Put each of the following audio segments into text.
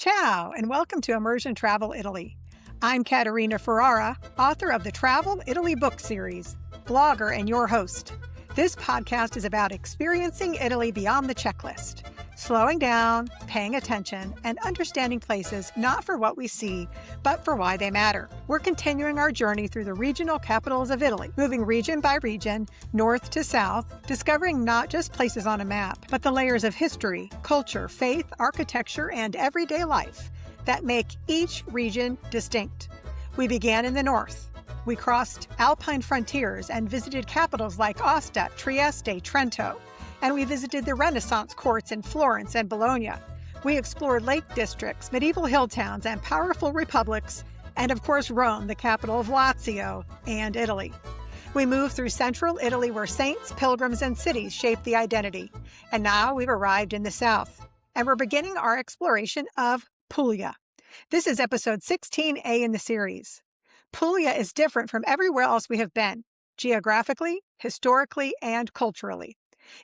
Ciao, and welcome to Immersion Travel Italy. I'm Caterina Ferrara, author of the Travel Italy book series, blogger, and your host. This podcast is about experiencing Italy beyond the checklist, slowing down, paying attention, and understanding places not for what we see, but for why they matter. We're continuing our journey through the regional capitals of Italy, moving region by region, north to south, discovering not just places on a map, but the layers of history, culture, faith, architecture, and everyday life that make each region distinct. We began in the north. We crossed Alpine frontiers and visited capitals like Ostend, Trieste, Trento, and we visited the Renaissance courts in Florence and Bologna. We explored lake districts, medieval hill towns, and powerful republics, and of course Rome, the capital of Lazio and Italy. We moved through central Italy where saints, pilgrims, and cities shaped the identity. And now we've arrived in the south, and we're beginning our exploration of Puglia. This is episode 16A in the series. Puglia is different from everywhere else we have been, geographically, historically, and culturally.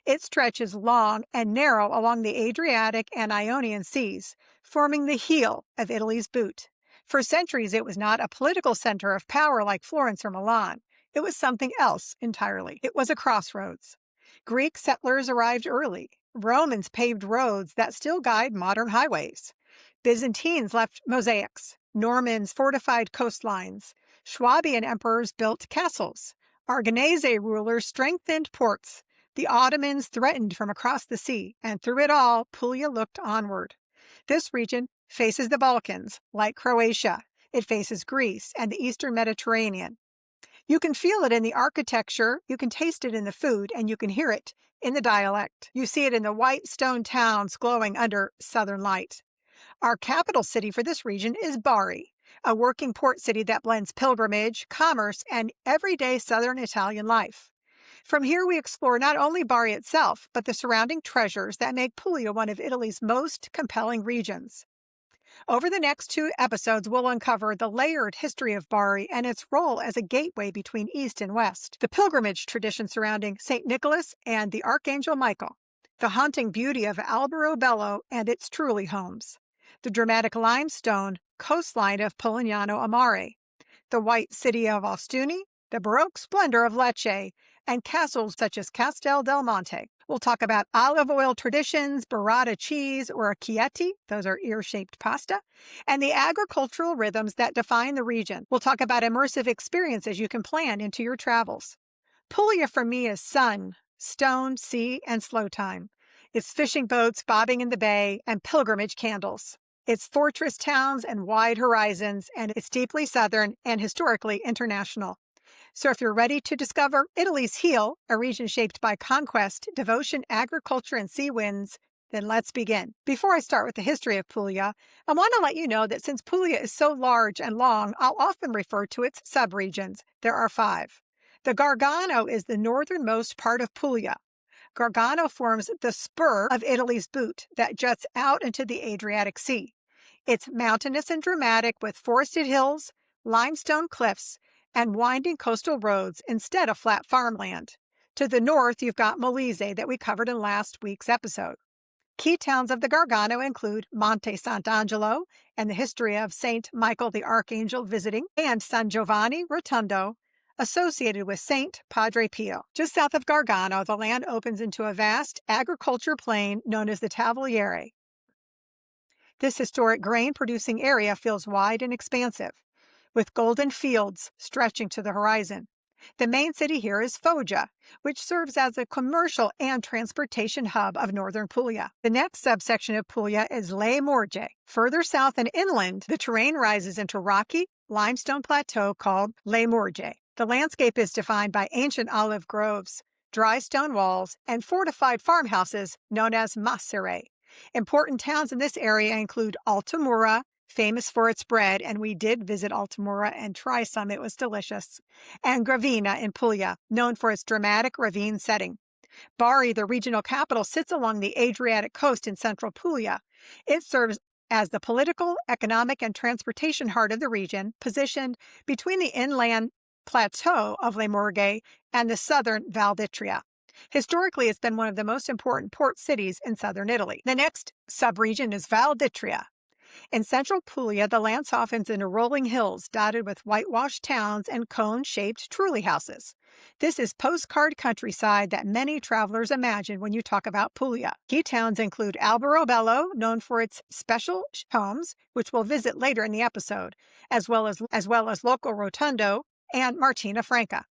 It stretches long and narrow along the Adriatic and Ionian Seas, forming the heel of Italy's boot. For centuries, it was not a political center of power like Florence or Milan. It was something else entirely. It was a crossroads. Greek settlers arrived early. Romans paved roads that still guide modern highways. Byzantines left mosaics. Normans fortified coastlines. Swabian emperors built castles. Aragonese rulers strengthened ports. The Ottomans threatened from across the sea, and through it all, Puglia looked onward. This region faces the Balkans, like Croatia. It faces Greece and the Eastern Mediterranean. You can feel it in the architecture, you can taste it in the food, and you can hear it in the dialect. You see it in the white stone towns glowing under southern light. Our capital city for this region is Bari, a working port city that blends pilgrimage, commerce, and everyday southern Italian life. From here, we explore not only Bari itself, but the surrounding treasures that make Puglia one of Italy's most compelling regions. Over the next 2 episodes, we'll uncover the layered history of Bari and its role as a gateway between East and West, the pilgrimage tradition surrounding St. Nicholas and the Archangel Michael, the haunting beauty of Albero Bello and its truly homes, the dramatic limestone coastline of Polignano a Mare, the white city of Ostuni, the Baroque splendor of Lecce, and castles such as Castel del Monte. We'll talk about olive oil traditions, burrata cheese, or orecchiette, those are ear-shaped pasta, and the agricultural rhythms that define the region. We'll talk about immersive experiences you can plan into your travels. Puglia for me is sun, stone, sea, and slow time. It's fishing boats bobbing in the bay and pilgrimage candles. It's fortress towns and wide horizons, and it's deeply southern and historically international. So if you're ready to discover Italy's heel, a region shaped by conquest, devotion, agriculture, and sea winds, then let's begin. Before I start with the history of Puglia, I want to let you know that since Puglia is so large and long, I'll often refer to its subregions. There are 5. The Gargano is the northernmost part of Puglia. Gargano forms the spur of Italy's boot that juts out into the Adriatic Sea. It's mountainous and dramatic with forested hills, limestone cliffs, and winding coastal roads instead of flat farmland. To the north, you've got Molise that we covered in last week's episode. Key towns of the Gargano include Monte Sant'Angelo and the history of Saint Michael the Archangel visiting, and San Giovanni Rotondo, associated with Saint Padre Pio. Just south of Gargano, the land opens into a vast agriculture plain known as the Tavoliere. This historic grain-producing area feels wide and expansive, with golden fields stretching to the horizon. The main city here is Foggia, which serves as a commercial and transportation hub of northern Puglia. The next subsection of Puglia is Le Morge. Further south and inland, the terrain rises into rocky, limestone plateau called Le Morge. The landscape is defined by ancient olive groves, dry stone walls, and fortified farmhouses known as macere. Important towns in this area include Altamura, famous for its bread, and we did visit Altamura and try some. It was delicious. And Gravina in Puglia, known for its dramatic ravine setting. Bari, the regional capital, sits along the Adriatic coast in central Puglia. It serves as the political, economic, and transportation heart of the region, positioned between the inland plateau of Le Morge and the southern Val d'Itria. Historically, it's been one of the most important port cities in southern Italy. The next subregion is Val d'Itria. In central Puglia, the land softens into rolling hills dotted with whitewashed towns and cone-shaped truly houses. This is postcard countryside that many travelers imagine when you talk about Puglia. Key towns include Alberobello, known for its special homes, which we'll visit later in the episode, as well as Loco Rotondo and Martina Franca.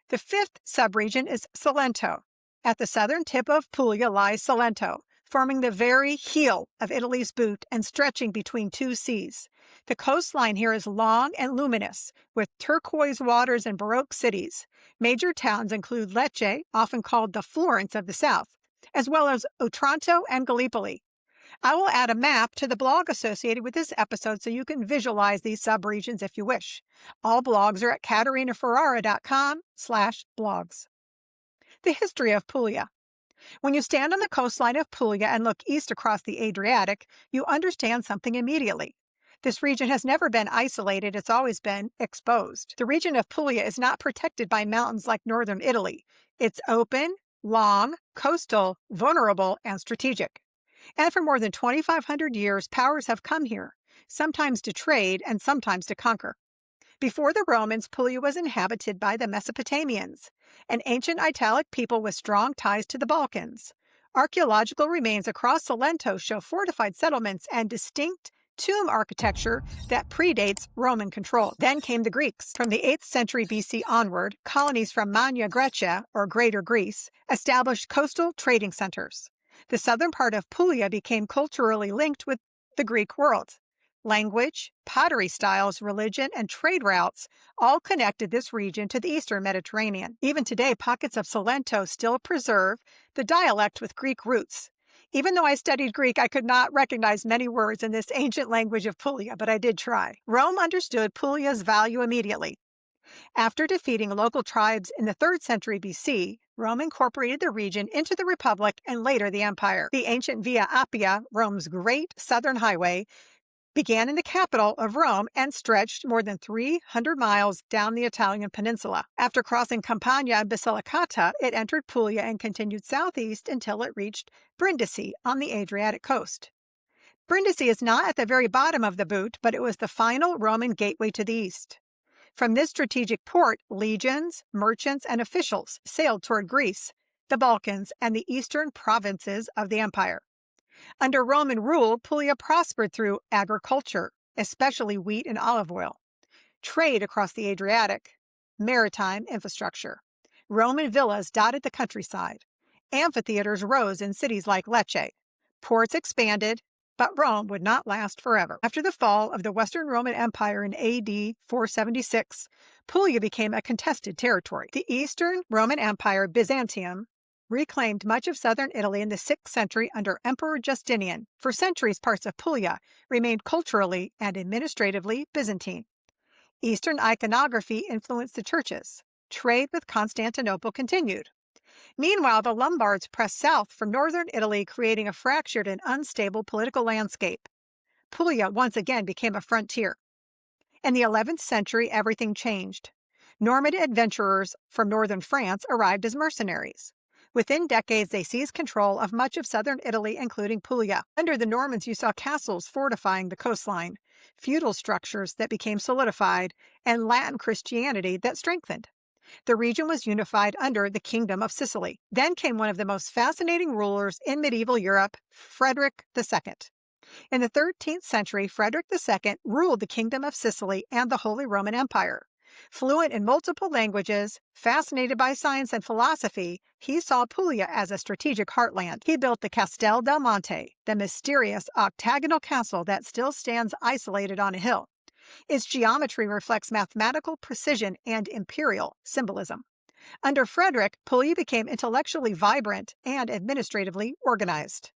The fifth subregion is Salento. At the southern tip of Puglia lies Salento, forming the very heel of Italy's boot and stretching between two seas. The coastline here is long and luminous, with turquoise waters and Baroque cities. Major towns include Lecce, often called the Florence of the South, as well as Otranto and Gallipoli. I will add a map to the blog associated with this episode so you can visualize these subregions if you wish. All blogs are at caterinaferrara.com/blogs. The history of Puglia. When you stand on the coastline of Puglia and look east across the Adriatic, you understand something immediately. This region has never been isolated, it's always been exposed. The region of Puglia is not protected by mountains like northern Italy. It's open, long, coastal, vulnerable, and strategic. And for more than 2,500 years, powers have come here, sometimes to trade and sometimes to conquer. Before the Romans, Puglia was inhabited by the Mesopotamians, an ancient Italic people with strong ties to the Balkans. Archaeological remains across Salento show fortified settlements and distinct tomb architecture that predates Roman control. Then came the Greeks. From the 8th century BC onward, colonies from Magna Graecia, or Greater Greece, established coastal trading centers. The southern part of Puglia became culturally linked with the Greek world. Language, pottery styles, religion, and trade routes all connected this region to the eastern Mediterranean. Even today, pockets of Salento still preserve the dialect with Greek roots. Even though I studied Greek, I could not recognize many words in this ancient language of Puglia, but I did try. Rome understood Puglia's value immediately. After defeating local tribes in the 3rd century BC, Rome incorporated the region into the Republic and later the Empire. The ancient Via Appia, Rome's great southern highway, began in the capital of Rome and stretched more than 300 miles down the Italian peninsula. After crossing Campania and Basilicata, it entered Puglia and continued southeast until it reached Brindisi on the Adriatic coast. Brindisi is not at the very bottom of the boot, but it was the final Roman gateway to the east. From this strategic port, legions, merchants, and officials sailed toward Greece, the Balkans, and the eastern provinces of the empire. Under Roman rule, Puglia prospered through agriculture, especially wheat and olive oil, trade across the Adriatic, maritime infrastructure. Roman villas dotted the countryside. Amphitheaters rose in cities like Lecce. Ports expanded, but Rome would not last forever. After the fall of the Western Roman Empire in AD 476, Puglia became a contested territory. The Eastern Roman Empire, Byzantium, reclaimed much of southern Italy in the 6th century under Emperor Justinian. For centuries, parts of Puglia remained culturally and administratively Byzantine. Eastern iconography influenced the churches. Trade with Constantinople continued. Meanwhile, the Lombards pressed south from northern Italy, creating a fractured and unstable political landscape. Puglia once again became a frontier. In the 11th century, everything changed. Norman adventurers from northern France arrived as mercenaries. Within decades, they seized control of much of southern Italy, including Puglia. Under the Normans, you saw castles fortifying the coastline, feudal structures that became solidified, and Latin Christianity that strengthened. The region was unified under the Kingdom of Sicily. Then came one of the most fascinating rulers in medieval Europe, Frederick II. In the 13th century, Frederick II ruled the Kingdom of Sicily and the Holy Roman Empire. Fluent in multiple languages, fascinated by science and philosophy, he saw Puglia as a strategic heartland. He built the Castel del Monte, the mysterious octagonal castle that still stands isolated on a hill. Its geometry reflects mathematical precision and imperial symbolism. Under Frederick, Puglia became intellectually vibrant and administratively organized.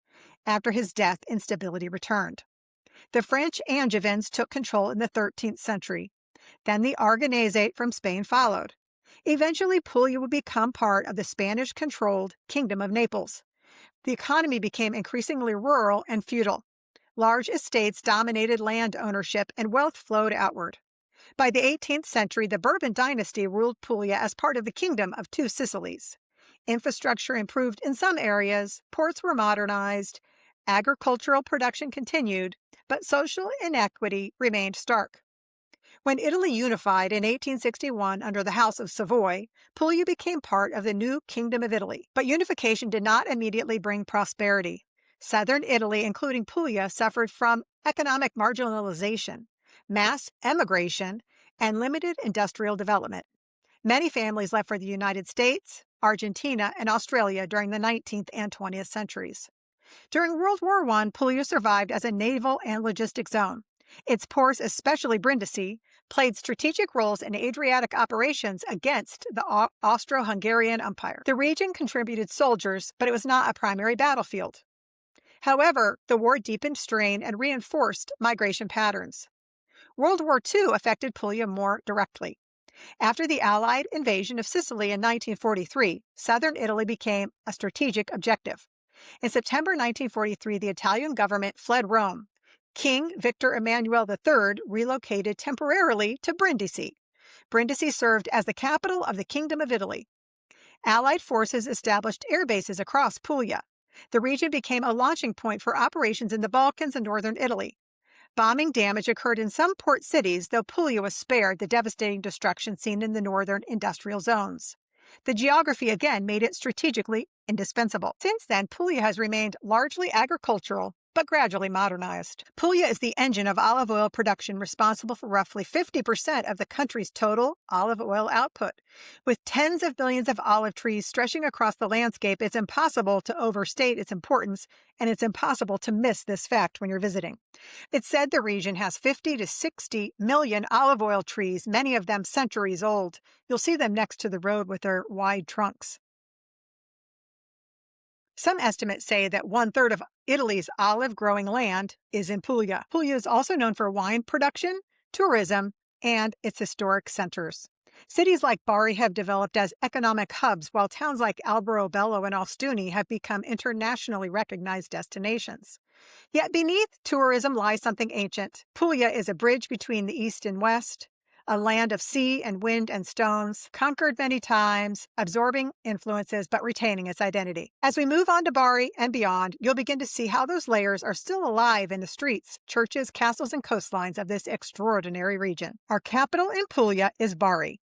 After his death, instability returned. The French Angevins took control in the 13th century. Then the Aragonese from Spain followed. Eventually, Puglia would become part of the Spanish-controlled Kingdom of Naples. The economy became increasingly rural and feudal. Large estates dominated land ownership and wealth flowed outward. By the 18th century, the Bourbon dynasty ruled Puglia as part of the Kingdom of Two Sicilies. Infrastructure improved in some areas, ports were modernized, Agricultural production continued, but social inequity remained stark. When Italy unified in 1861 under the House of Savoy, Puglia became part of the new Kingdom of Italy. But unification did not immediately bring prosperity. Southern Italy, including Puglia, suffered from economic marginalization, mass emigration, and limited industrial development. Many families left for the United States, Argentina, and Australia during the 19th and 20th centuries. During World War I, Puglia survived as a naval and logistics zone. Its ports, especially Brindisi, played strategic roles in Adriatic operations against the Austro-Hungarian Empire. The region contributed soldiers, but it was not a primary battlefield. However, the war deepened strain and reinforced migration patterns. World War II affected Puglia more directly. After the Allied invasion of Sicily in 1943, southern Italy became a strategic objective. In September 1943, the Italian government fled Rome. King Victor Emmanuel III relocated temporarily to Brindisi. Brindisi served as the capital of the Kingdom of Italy. Allied forces established air bases across Puglia. The region became a launching point for operations in the Balkans and northern Italy. Bombing damage occurred in some port cities, though Puglia was spared the devastating destruction seen in the northern industrial zones. The geography again made it strategically indispensable. Since then, Puglia has remained largely agricultural, but gradually modernized. Puglia is the engine of olive oil production, responsible for roughly 50% of the country's total olive oil output. With tens of millions of olive trees stretching across the landscape, it's impossible to overstate its importance, and it's impossible to miss this fact when you're visiting. It's said the region has 50 to 60 million olive oil trees, many of them centuries old. You'll see them next to the road with their wide trunks. Some estimates say that 1/3 of Italy's olive-growing land is in Puglia. Puglia is also known for wine production, tourism, and its historic centers. Cities like Bari have developed as economic hubs, while towns like Alberobello and Ostuni have become internationally recognized destinations. Yet beneath tourism lies something ancient. Puglia is a bridge between the East and West, a land of sea and wind and stones, conquered many times, absorbing influences but retaining its identity. As we move on to Bari and beyond, you'll begin to see how those layers are still alive in the streets, churches, castles, and coastlines of this extraordinary region. Our capital in Puglia is Bari.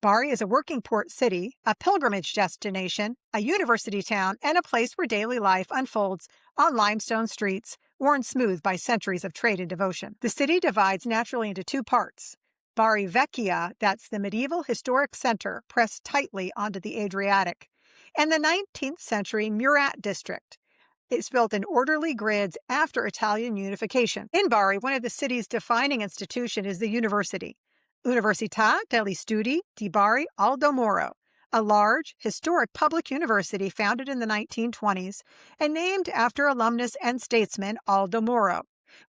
Bari is a working port city, a pilgrimage destination, a university town, and a place where daily life unfolds on limestone streets, worn smooth by centuries of trade and devotion. The city divides naturally into two parts. Bari Vecchia, that's the medieval historic center pressed tightly onto the Adriatic, and the 19th century Murat district. It's built in orderly grids after Italian unification. In Bari, one of the city's defining institutions is the university, Università degli Studi di Bari Aldo Moro, a large, historic public university founded in the 1920s and named after alumnus and statesman Aldo Moro.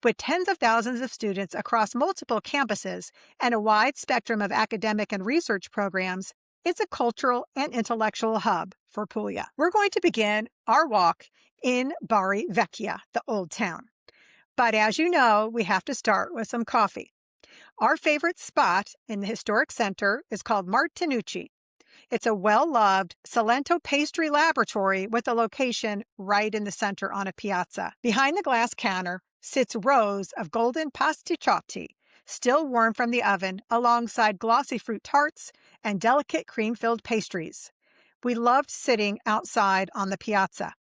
With tens of thousands of students across multiple campuses and a wide spectrum of academic and research programs, it's a cultural and intellectual hub for Puglia. We're going to begin our walk in Bari Vecchia, the old town. But as you know, we have to start with some coffee. Our favorite spot in the historic center is called Martinucci. It's a well-loved Salento pastry laboratory with a location right in the center on a piazza. Behind the glass counter sits rows of golden pasticciati, still warm from the oven, alongside glossy fruit tarts and delicate cream-filled pastries. We loved sitting outside on the piazza.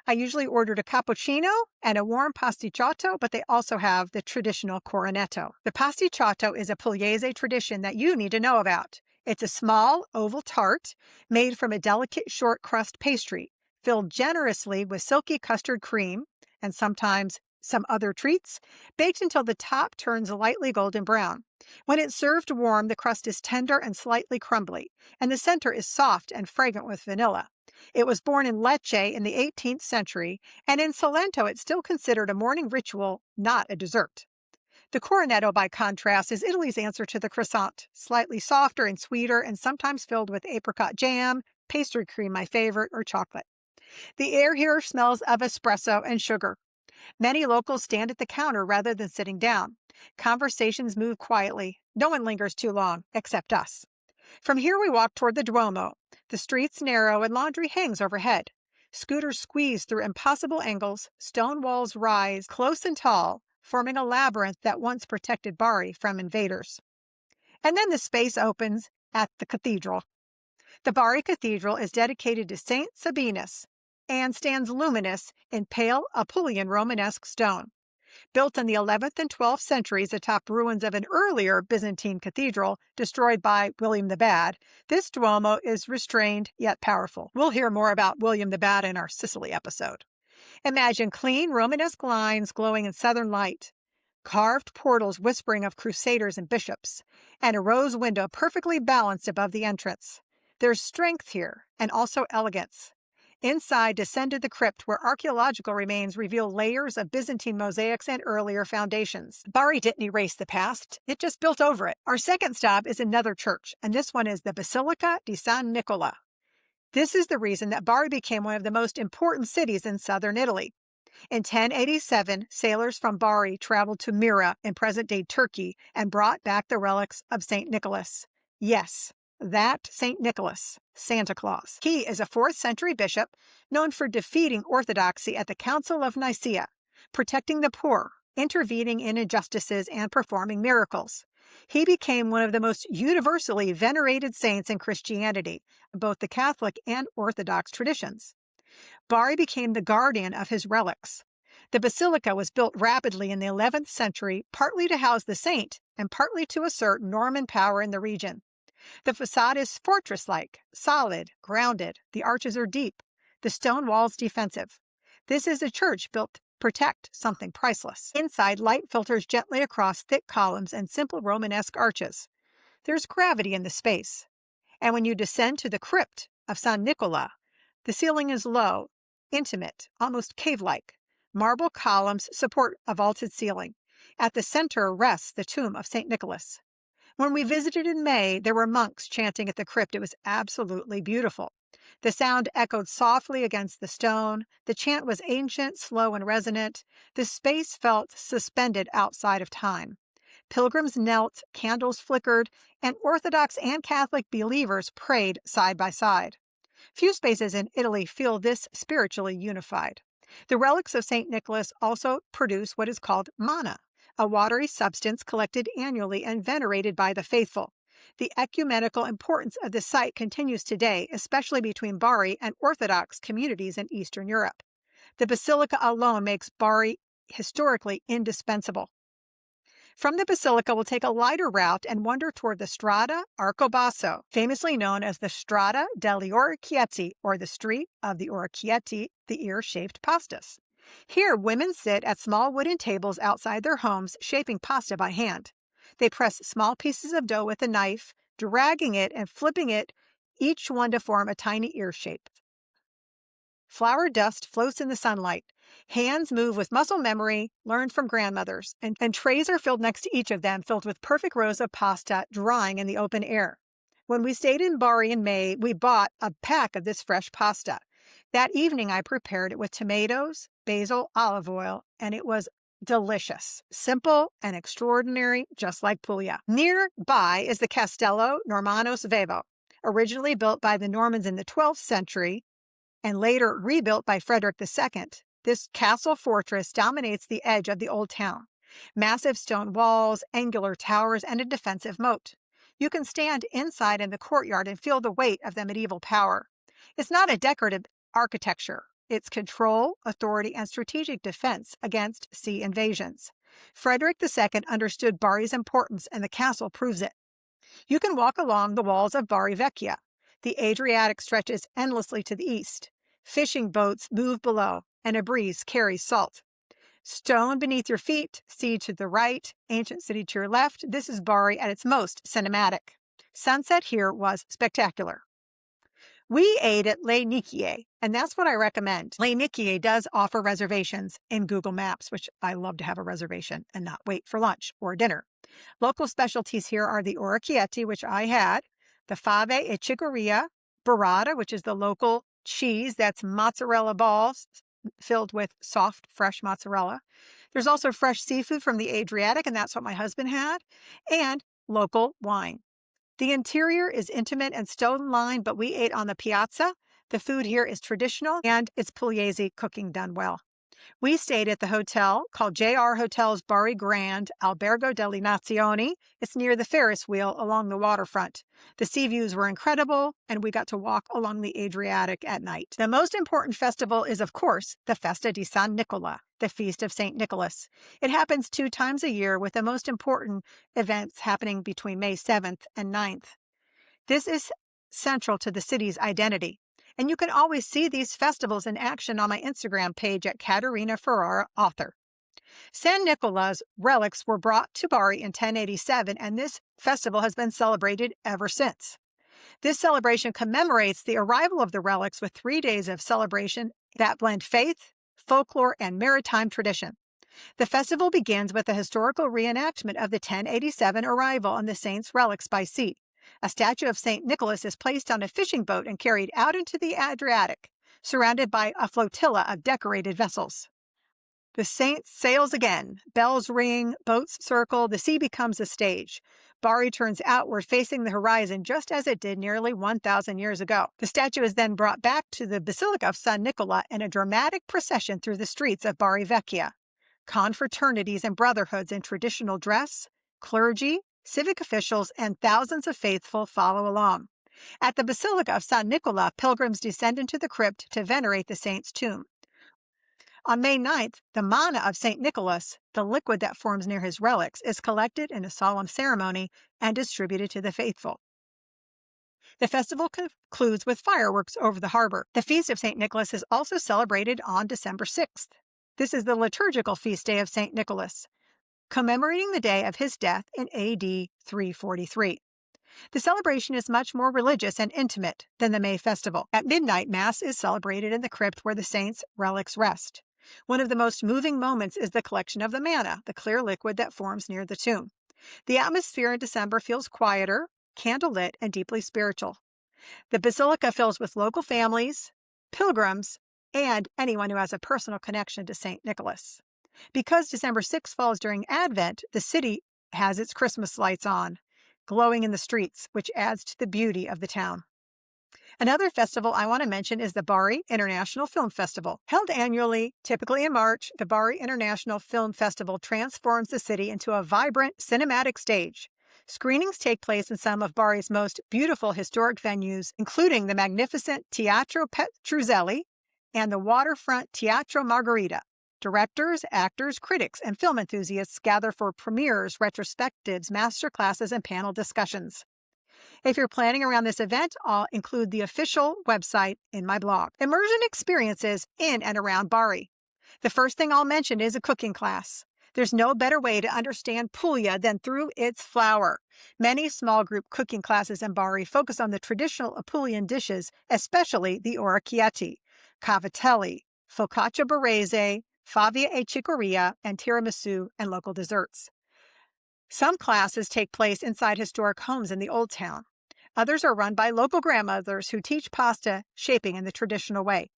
I usually ordered a cappuccino and a warm pasticciato, but they also have the traditional cornetto. The pasticciato is a Pugliese tradition that you need to know about. It's a small, oval tart made from a delicate short crust pastry, filled generously with silky custard cream and sometimes some other treats, baked until the top turns lightly golden brown. When it's served warm, the crust is tender and slightly crumbly, and the center is soft and fragrant with vanilla. It was born in Lecce in the 18th century, and in Salento it's still considered a morning ritual, not a dessert. The cornetto, by contrast, is Italy's answer to the croissant, slightly softer and sweeter and sometimes filled with apricot jam, pastry cream, my favorite, or chocolate. The air here smells of espresso and sugar. Many locals stand at the counter rather than sitting down. Conversations move quietly. No one lingers too long, except us. From here we walk toward the Duomo. The street's narrow and laundry hangs overhead. Scooters squeeze through impossible angles, stone walls rise close and tall, forming a labyrinth that once protected Bari from invaders. And then the space opens at the cathedral. The Bari Cathedral is dedicated to Saint Sabinus and stands luminous in pale Apulian Romanesque stone. Built in the 11th and 12th centuries atop ruins of an earlier Byzantine cathedral destroyed by William the Bad, this Duomo is restrained yet powerful. We'll hear more about William the Bad in our Sicily episode. Imagine clean Romanesque lines glowing in southern light, carved portals whispering of crusaders and bishops, and a rose window perfectly balanced above the entrance. There's strength here, and also elegance. Inside descended the crypt where archaeological remains reveal layers of Byzantine mosaics and earlier foundations. Bari didn't erase the past, it just built over it. Our second stop is another church, and this one is the Basilica di San Nicola. This is the reason that Bari became one of the most important cities in southern Italy. In 1087, sailors from Bari traveled to Myra in present-day Turkey and brought back the relics of St. Nicholas. Yes, that St. Nicholas, Santa Claus. He is a 4th century bishop known for defeating orthodoxy at the Council of Nicaea, protecting the poor, intervening in injustices, and performing miracles. He became one of the most universally venerated saints in Christianity, both the Catholic and Orthodox traditions. Bari became the guardian of his relics. The basilica was built rapidly in the 11th century, partly to house the saint and partly to assert Norman power in the region. The facade is fortress-like, solid, grounded. The arches are deep, the stone walls defensive. This is a church built to protect something priceless. Inside, light filters gently across thick columns and simple Romanesque arches. There's gravity in the space. And when you descend to the crypt of San Nicola, the ceiling is low, intimate, almost cave-like. Marble columns support a vaulted ceiling. At the center rests the tomb of St. Nicholas. When we visited in May, there were monks chanting at the crypt. It was absolutely beautiful. The sound echoed softly against the stone. The chant was ancient, slow, and resonant. The space felt suspended outside of time. Pilgrims knelt, candles flickered, and Orthodox and Catholic believers prayed side by side. Few spaces in Italy feel this spiritually unified. The relics of St. Nicholas also produce what is called manna, a watery substance collected annually and venerated by the faithful. The ecumenical importance of the site continues today, especially between Bari and Orthodox communities in Eastern Europe. The basilica alone makes Bari historically indispensable. From the basilica, we'll take a lighter route and wander toward the Strada Arcobasso, famously known as the Strada delle Orecchiette, or the Street of the Orecchiette, the ear-shaped pastas. Here, women sit at small wooden tables outside their homes, shaping pasta by hand. They press small pieces of dough with a knife, dragging it and flipping it, each one to form a tiny ear shape. Flour dust floats in the sunlight. Hands move with muscle memory learned from grandmothers, and trays are filled next to each of them, filled with perfect rows of pasta drying in the open air. When we stayed in Bari in May, we bought a pack of this fresh pasta. That evening, I prepared it with tomatoes, basil, olive oil, and it was delicious, simple and extraordinary, just like Puglia. Nearby is the Castello Normannos Vevo, originally built by the Normans in the 12th century and later rebuilt by Frederick II. This castle fortress dominates the edge of the old town. Massive stone walls, angular towers, and a defensive moat. You can stand inside in the courtyard and feel the weight of the medieval power. It's not a decorative architecture. It's control, authority, and strategic defense against sea invasions. Frederick II understood Bari's importance, and the castle proves it. You can walk along the walls of Bari Vecchia. The Adriatic stretches endlessly to the east. Fishing boats move below, and a breeze carries salt. Stone beneath your feet, sea to the right, ancient city to your left. This is Bari at its most cinematic. Sunset here was spectacular. We ate at Le Nicola, and that's what I recommend. Le Nicola does offer reservations in Google Maps, which I love to have a reservation and not wait for lunch or dinner. Local specialties here are the Orecchiette, which I had, the fave e chicoria, burrata, which is the local cheese that's mozzarella balls filled with soft, fresh mozzarella. There's also fresh seafood from the Adriatic, and that's what my husband had, and local wine. The interior is intimate and stone-lined, but we ate on the piazza, The food here is traditional and it's Pugliese cooking done well. We stayed at the hotel called JR Hotels Bari Grand Albergo delle Nazioni. It's near the Ferris wheel along the waterfront. The sea views were incredible, and we got to walk along the Adriatic at night. The most important festival is, of course, the Festa di San Nicola, the Feast of St. Nicholas. It happens 2 times a year, with the most important events happening between May 7th and 9th. This is central to the city's identity. And you can always see these festivals in action on my Instagram page at Caterina Ferrara, author. San Nicola's relics were brought to Bari in 1087, and this festival has been celebrated ever since. This celebration commemorates the arrival of the relics with 3 days of celebration that blend faith, folklore, and maritime tradition. The festival begins with a historical reenactment of the 1087 arrival on the saint's relics by sea. A statue of St. Nicholas is placed on a fishing boat and carried out into the Adriatic, surrounded by a flotilla of decorated vessels. The saint sails again. Bells ring, boats circle, the sea becomes a stage. Bari turns outward, facing the horizon, just as it did nearly 1,000 years ago. The statue is then brought back to the Basilica of San Nicola in a dramatic procession through the streets of Bari Vecchia. Confraternities and brotherhoods in traditional dress, clergy, civic officials, and thousands of faithful follow along. At the Basilica of San Nicola, pilgrims descend into the crypt to venerate the saint's tomb. On May 9th, the manna of St. Nicholas, the liquid that forms near his relics, is collected in a solemn ceremony and distributed to the faithful. The festival concludes with fireworks over the harbor. The Feast of St. Nicholas is also celebrated on December 6th. This is the liturgical feast day of St. Nicholas, commemorating the day of his death in AD 343. The celebration is much more religious and intimate than the May festival. At midnight, Mass is celebrated in the crypt where the saint's relics rest. One of the most moving moments is the collection of the manna, the clear liquid that forms near the tomb. The atmosphere in December feels quieter, candlelit, and deeply spiritual. The basilica fills with local families, pilgrims, and anyone who has a personal connection to St. Nicholas. Because December 6th falls during Advent, the city has its Christmas lights on, glowing in the streets, which adds to the beauty of the town. Another festival I want to mention is the Bari International Film Festival. Held annually, typically in March, the Bari International Film Festival transforms the city into a vibrant cinematic stage. Screenings take place in some of Bari's most beautiful historic venues, including the magnificent Teatro Petruzzelli and the waterfront Teatro Margherita. Directors, actors, critics, and film enthusiasts gather for premieres, retrospectives, masterclasses, and panel discussions. If you're planning around this event, I'll include the official website in my blog. Immersion experiences in and around Bari. The first thing I'll mention is a cooking class. There's no better way to understand Puglia than through its flour. Many small group cooking classes in Bari focus on the traditional Apulian dishes, especially the Orecchiette, cavatelli, focaccia barese, favia e cicoria, and tiramisu, and local desserts. Some classes take place inside historic homes in the Old Town. Others are run by local grandmothers who teach pasta shaping in the traditional way.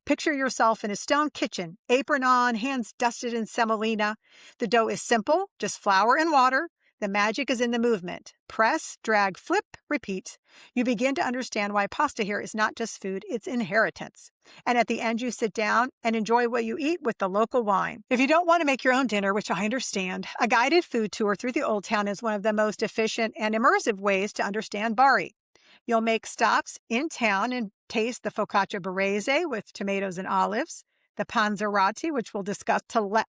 Picture yourself in a stone kitchen, apron on, hands dusted in semolina. The dough is simple, just flour and water. The magic is in the movement. Press, drag, flip, repeat. You begin to understand why pasta here is not just food, it's inheritance. And at the end, you sit down and enjoy what you eat with the local wine. If you don't want to make your own dinner, which I understand, a guided food tour through the Old Town is one of the most efficient and immersive ways to understand Bari. You'll make stops in town and taste the focaccia barese with tomatoes and olives, the panzerotti, which we'll discuss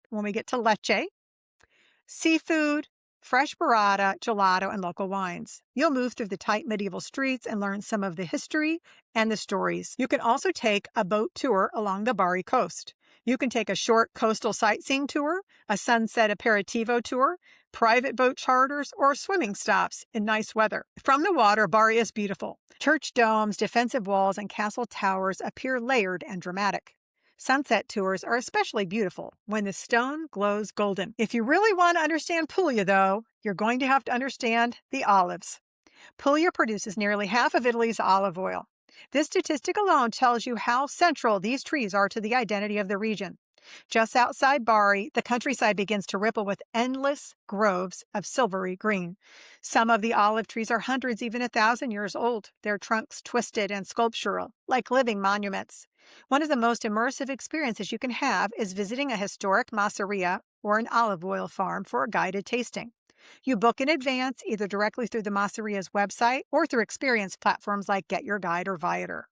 when we get to lecce, seafood, fresh burrata, gelato, and local wines. You'll move through the tight medieval streets and learn some of the history and the stories. You can also take a boat tour along the Bari coast. You can take a short coastal sightseeing tour, a sunset aperitivo tour, private boat charters, or swimming stops in nice weather. From the water, Bari is beautiful. Church domes, defensive walls, and castle towers appear layered and dramatic. Sunset tours are especially beautiful when the stone glows golden. If you really want to understand Puglia, though, you're going to have to understand the olives. Puglia produces nearly half of Italy's olive oil. This statistic alone tells you how central these trees are to the identity of the region. Just outside Bari, the countryside begins to ripple with endless groves of silvery green. Some of the olive trees are hundreds, even 1,000 years old, their trunks twisted and sculptural, like living monuments. One of the most immersive experiences you can have is visiting a historic masseria or an olive oil farm for a guided tasting. You book in advance, either directly through the masseria's website or through experience platforms like Get Your Guide or Viator.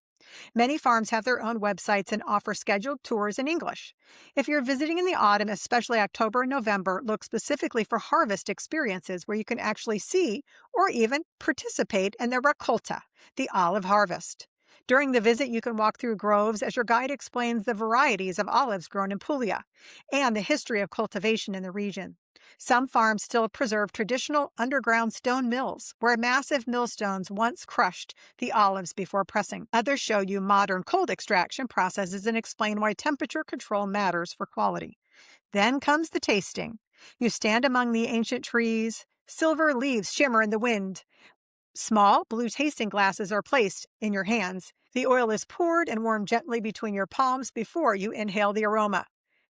Many farms have their own websites and offer scheduled tours in English. If you're visiting in the autumn, especially October and November, look specifically for harvest experiences where you can actually see or even participate in the raccolta, the olive harvest. During the visit, you can walk through groves as your guide explains the varieties of olives grown in Puglia and the history of cultivation in the region. Some farms still preserve traditional underground stone mills, where massive millstones once crushed the olives before pressing. Others show you modern cold extraction processes and explain why temperature control matters for quality. Then comes the tasting. You stand among the ancient trees, silver leaves shimmer in the wind. Small blue tasting glasses are placed in your hands. The oil is poured and warmed gently between your palms before you inhale the aroma.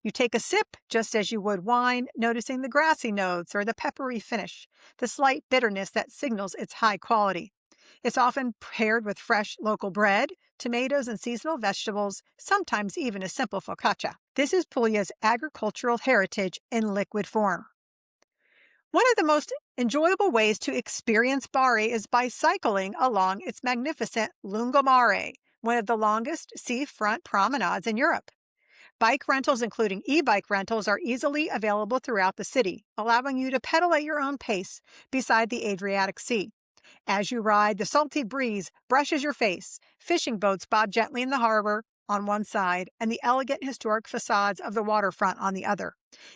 You take a sip just as you would wine, noticing the grassy notes or the peppery finish, the slight bitterness that signals its high quality. It's often paired with fresh local bread, tomatoes, and seasonal vegetables, sometimes even a simple focaccia. This is Puglia's agricultural heritage in liquid form. One of the most enjoyable ways to experience Bari is by cycling along its magnificent lungomare, one of the longest seafront promenades in Europe. Bike rentals, including e-bike rentals, are easily available throughout the city, allowing you to pedal at your own pace beside the Adriatic Sea. As you ride, the salty breeze brushes your face, fishing boats bob gently in the harbor on one side, and the elegant historic facades of the waterfront on the other.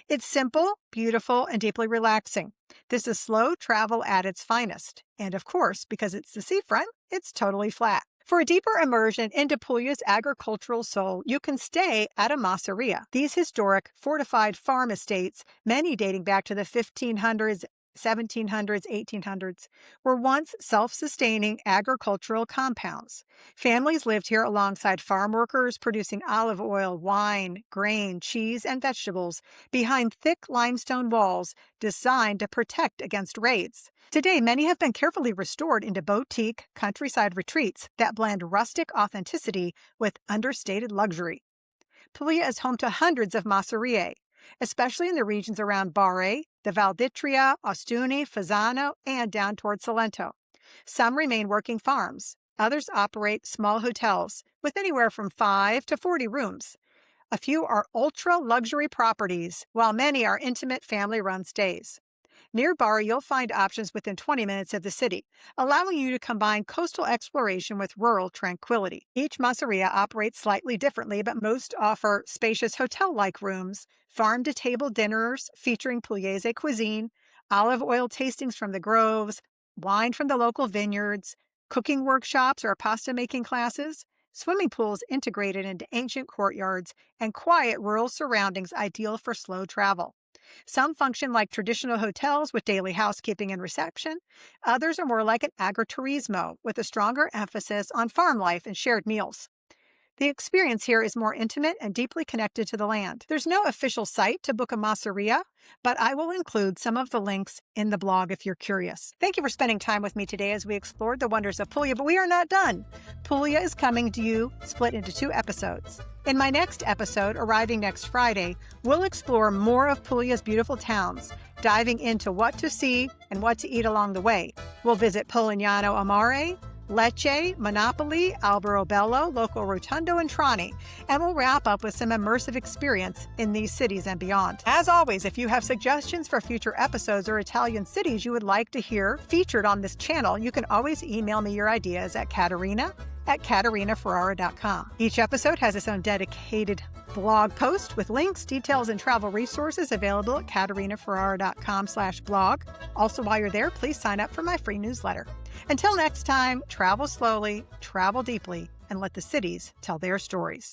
It's simple, beautiful, and deeply relaxing. This is slow travel at its finest. And of course, because it's the seafront, it's totally flat. For a deeper immersion into Puglia's agricultural soul, you can stay at a masseria. These historic, fortified farm estates, many dating back to the 1500s, 1700s, 1800s, were once self-sustaining agricultural compounds. Families lived here alongside farm workers, producing olive oil, wine, grain, cheese, and vegetables behind thick limestone walls designed to protect against raids. Today, many have been carefully restored into boutique countryside retreats that blend rustic authenticity with understated luxury. Puglia is home to hundreds of masseriae, especially in the regions around Bari, the Val d'Itria, Ostuni, Fasano, and down toward Salento. Some remain working farms. Others operate small hotels with anywhere from 5 to 40 rooms. A few are ultra-luxury properties, while many are intimate family-run stays. Near Bari, you'll find options within 20 minutes of the city, allowing you to combine coastal exploration with rural tranquility. Each masseria operates slightly differently, but most offer spacious hotel-like rooms, farm-to-table dinners featuring Pugliese cuisine, olive oil tastings from the groves, wine from the local vineyards, cooking workshops or pasta-making classes, swimming pools integrated into ancient courtyards, and quiet rural surroundings ideal for slow travel. Some function like traditional hotels with daily housekeeping and reception. Others are more like an agriturismo with a stronger emphasis on farm life and shared meals. The experience here is more intimate and deeply connected to the land. There's no official site to book a masseria, but I will include some of the links in the blog if you're curious. Thank you for spending time with me today as we explored the wonders of Puglia, but we are not done. Puglia is coming to you split into 2 episodes. In my next episode, arriving next Friday, we'll explore more of Puglia's beautiful towns, diving into what to see and what to eat along the way. We'll visit Polignano a Mare, Lecce, Monopoli, Alberobello, Local Rotondo, and Trani, and we'll wrap up with some immersive experience in these cities and beyond. As always, if you have suggestions for future episodes or Italian cities you would like to hear featured on this channel, you can always email me your ideas at Caterina@CaterinaFerrara.com. Each episode has its own dedicated blog post with links, details, and travel resources available at CaterinaFerrara.com/blog. Also, while you're there, please sign up for my free newsletter. Until next time, travel slowly, travel deeply, and let the cities tell their stories.